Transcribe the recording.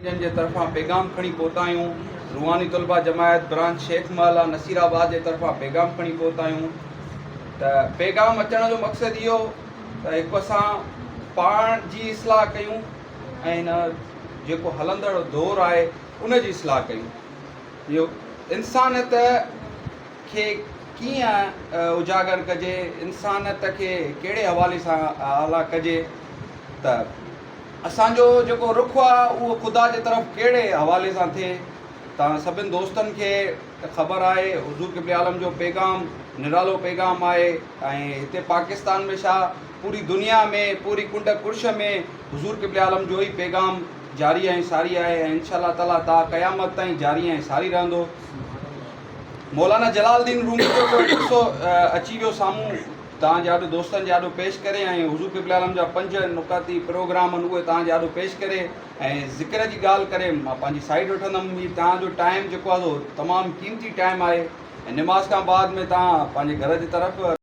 जे तरफ़ां पैगाम खणी पहुता आहियूं। रूहानी तलबा जमायत ब्रांच शेख महल नसीराबाद जे तरफ़ां पैगाम खणी पहुता आहियूं। त पैगाम अचण जो मक़सदु इहो त हिकु असां पाण जी इस्लाह कयूं ऐं हिन जेको हलंदड़ दौरु आहे उन जी इस्लाह कयूं। इहो इंसानियत खे कीअं उजागर कजे, इंसानियत खे कहिड़े हवाले सां आला कजे, त असांजो जेको रुख़ आहे उहो ख़ुदा जे तरफ़ कहिड़े हवाले सां थिए। तव्हां सभिनि दोस्तनि खे ख़बर आहे हुज़ूर क़िबले आलम जो पैगाम निरालो पैगाम आहे ऐं हिते पाकिस्तान में छा पूरी दुनिया में पूरी कुंड कुर्श में हुज़ूर क़िबले आलम जो ई पैगाम जारी ऐं सारी आहे ऐं इंशाअल्लाह ताला ता क़यामत ताईं जारी ऐं सारी रहंदो। मौलाना जलालुद्दीन रूमी जो हिसो अची वियो साम्हूं तव्हांजे ॾाढो दोस्तनि जे ॾाढो पेश करे ऐं हुज़ूर क़िबले आलम जा 5 नुकाती प्रोग्राम आहिनि उहे तव्हांजे ॾाढो पेश करे ऐं ज़िक्र जी ॻाल्हि करे मां पंहिंजी साइड वठंदुमि। हीउ तव्हांजो टाइम जेको आहे तमामु क़ीमती टाइम आहे ऐं निमाज़ खां बाद में तव्हां पंहिंजे घर जी तरफ़